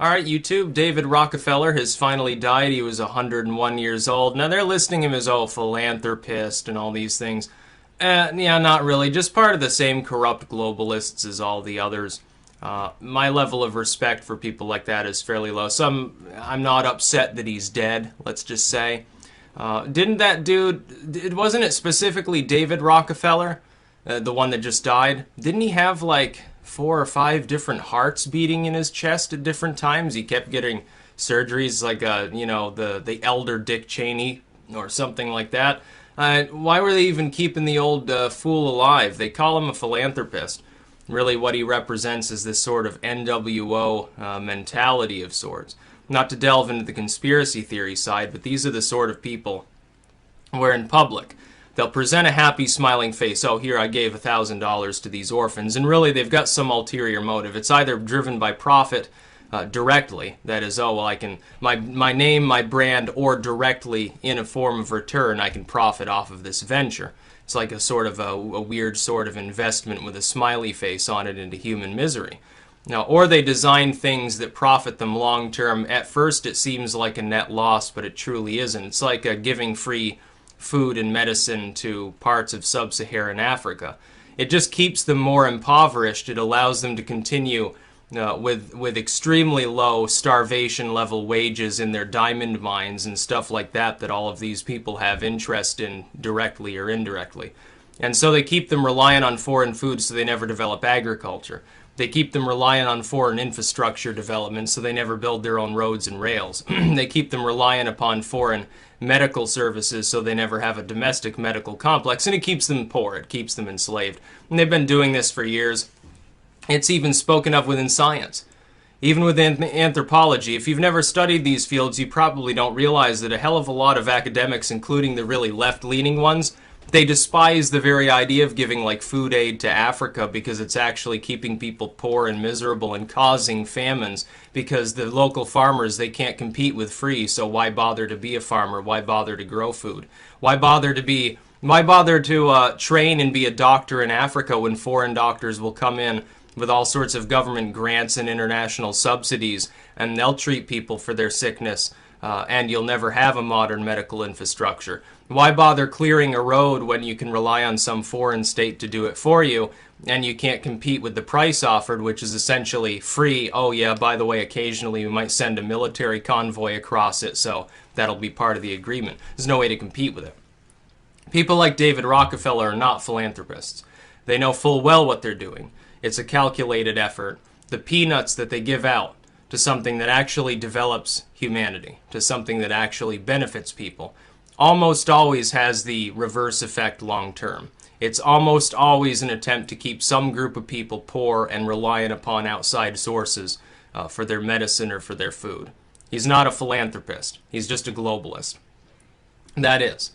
Alright, YouTube, David Rockefeller has finally died. He was 101 years old. Now, they're listing him as, philanthropist and all these things. Yeah, not really. Just part of the same corrupt globalists as all the others. My level of respect for people like that is fairly low. So I'm not upset that he's dead, let's just say. Didn't that dude, wasn't it specifically David Rockefeller, the one that just died? Didn't he have like 4 or 5 different hearts beating in his chest at different times? He kept getting surgeries like, the elder Dick Cheney or something like that. Why were they even keeping the old fool alive? They call him a philanthropist. Really, what he represents is this sort of NWO mentality of sorts. Not to delve into the conspiracy theory side, but these are the sort of people where in public, they'll present a happy, smiling face. Oh, here, I gave $1,000 to these orphans. And really, they've got some ulterior motive. It's either driven by profit directly. That is, I can, my name, my brand, or directly in a form of return, I can profit off of this venture. It's like a sort of a weird sort of investment with a smiley face on it into human misery. Now, or they design things that profit them long term. At first, it seems like a net loss, but it truly isn't. It's like giving free food and medicine to parts of sub-Saharan Africa. It just keeps them more impoverished. It allows them to continue with extremely low starvation level wages in their diamond mines and stuff like that all of these people have interest in directly or indirectly. And so they keep them reliant on foreign food so they never develop agriculture. They keep them reliant on foreign infrastructure development so they never build their own roads and rails. They keep them reliant upon foreign medical services so they never have a domestic medical complex, and it keeps them poor, it keeps them enslaved. And they've been doing this for years. It's even spoken of within science. Even within anthropology, if you've never studied these fields, you probably don't realize that a hell of a lot of academics, including the really left-leaning ones, they despise the very idea of giving like food aid to Africa because it's actually keeping people poor and miserable and causing famines because the local farmers, they can't compete with free, so why bother to be a farmer? Why bother to grow food? Why bother to train and be a doctor in Africa when foreign doctors will come in with all sorts of government grants and international subsidies, and they'll treat people for their sickness, and you'll never have a modern medical infrastructure. Why bother clearing a road when you can rely on some foreign state to do it for you, and you can't compete with the price offered, which is essentially free? Oh yeah, by the way, occasionally we might send a military convoy across it, so that'll be part of the agreement. There's no way to compete with it. People like David Rockefeller are not philanthropists. They know full well what they're doing. It's a calculated effort. The peanuts that they give out to something that actually develops humanity, to something that actually benefits people, almost always has the reverse effect long term. It's almost always an attempt to keep some group of people poor and reliant upon outside sources for their medicine or for their food. He's not a philanthropist. He's just a globalist. That is,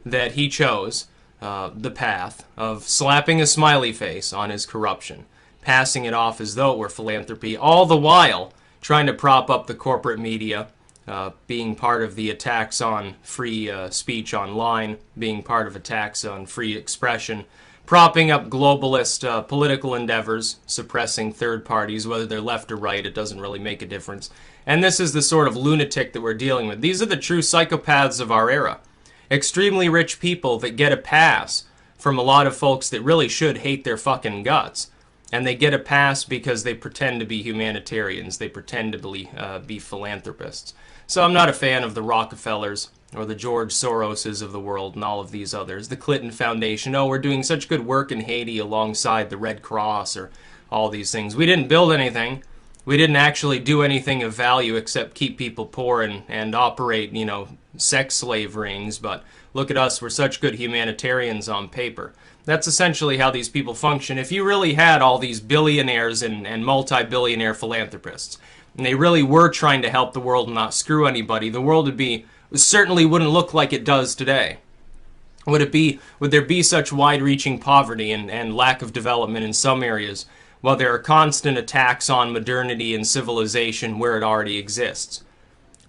that he chose the path of slapping a smiley face on his corruption, passing it off as though it were philanthropy, all the while trying to prop up the corporate media, being part of the attacks on free speech online, being part of attacks on free expression, propping up globalist political endeavors, suppressing third parties, whether they're left or right, it doesn't really make a difference. And this is the sort of lunatic that we're dealing with. These are the true psychopaths of our era. Extremely rich people that get a pass from a lot of folks that really should hate their fucking guts. And they get a pass because they pretend to be humanitarians. They pretend to be philanthropists. So I'm not a fan of the Rockefellers or the George Soroses of the world and all of these others. The Clinton Foundation. Oh, we're doing such good work in Haiti alongside the Red Cross or all these things. We didn't build anything. We didn't actually do anything of value except keep people poor and operate, sex slave rings. But look at us. We're such good humanitarians on paper. That's essentially how these people function. If you really had all these billionaires and multi-billionaire philanthropists, and they really were trying to help the world and not screw anybody, the world certainly wouldn't look like it does today. Would there be such wide-reaching poverty and lack of development in some areas, while there are constant attacks on modernity and civilization where it already exists?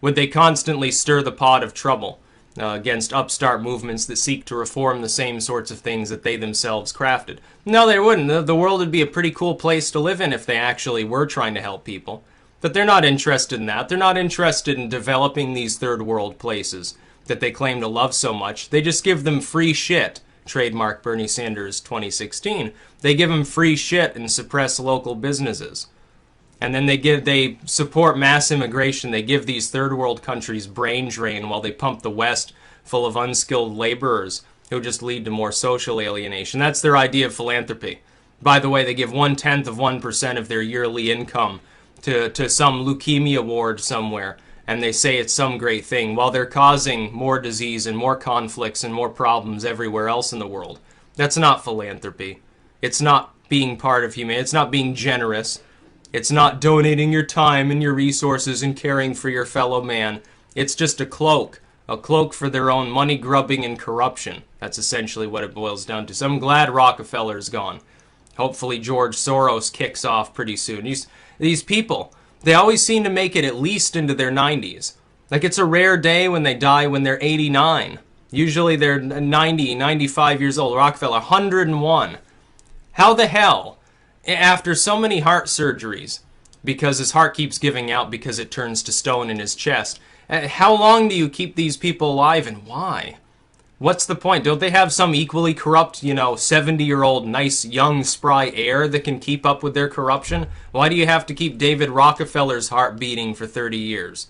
Would they constantly stir the pot of trouble against upstart movements that seek to reform the same sorts of things that they themselves crafted? No, they wouldn't. The world would be a pretty cool place to live in if they actually were trying to help people. But they're not interested in that. They're not interested in developing these third world places that they claim to love so much. They just give them free shit. Trademark Bernie Sanders 2016. They give them free shit and suppress local businesses. And then they support mass immigration. They give these third world countries brain drain while they pump the West full of unskilled laborers who just lead to more social alienation. That's their idea of philanthropy. By the way, they give 0.1% of their yearly income to some leukemia ward somewhere, and they say it's some great thing, while they're causing more disease and more conflicts and more problems everywhere else in the world. That's not philanthropy. It's not being part of humanity. It's not being generous. It's not donating your time and your resources and caring for your fellow man. It's just a cloak for their own money grubbing and corruption. That's essentially what it boils down to. So I'm glad Rockefeller's gone. Hopefully George Soros kicks off pretty soon. These people, they always seem to make it at least into their 90s. Like, it's a rare day when they die when they're 89. Usually they're 90, 95 years old. Rockefeller, 101. How the hell, after so many heart surgeries, because his heart keeps giving out because it turns to stone in his chest, how long do you keep these people alive, and why? What's the point? Don't they have some equally corrupt, 70-year-old, nice, young, spry heir that can keep up with their corruption? Why do you have to keep David Rockefeller's heart beating for 30 years?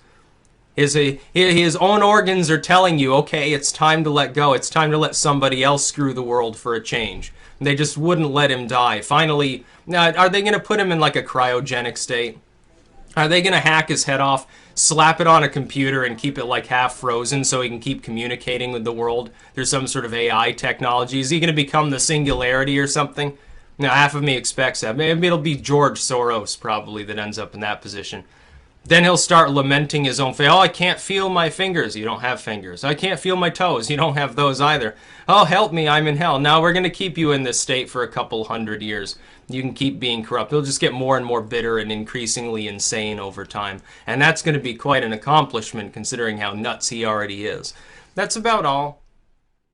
His own organs are telling you, okay, it's time to let go. It's time to let somebody else screw the world for a change. And they just wouldn't let him die. Finally, are they going to put him in like a cryogenic state? Are they going to hack his head off, slap it on a computer, and keep it like half frozen so he can keep communicating with the world through some sort of AI technology? Is he going to become the singularity or something? Now, half of me expects that. Maybe it'll be George Soros probably that ends up in that position. Then he'll start lamenting his own fate. Oh, I can't feel my fingers. You don't have fingers. I can't feel my toes. You don't have those either. Oh, help me, I'm in hell. Now we're going to keep you in this state for a couple hundred years. You can keep being corrupt. He'll just get more and more bitter and increasingly insane over time. And that's going to be quite an accomplishment considering how nuts he already is. That's about all.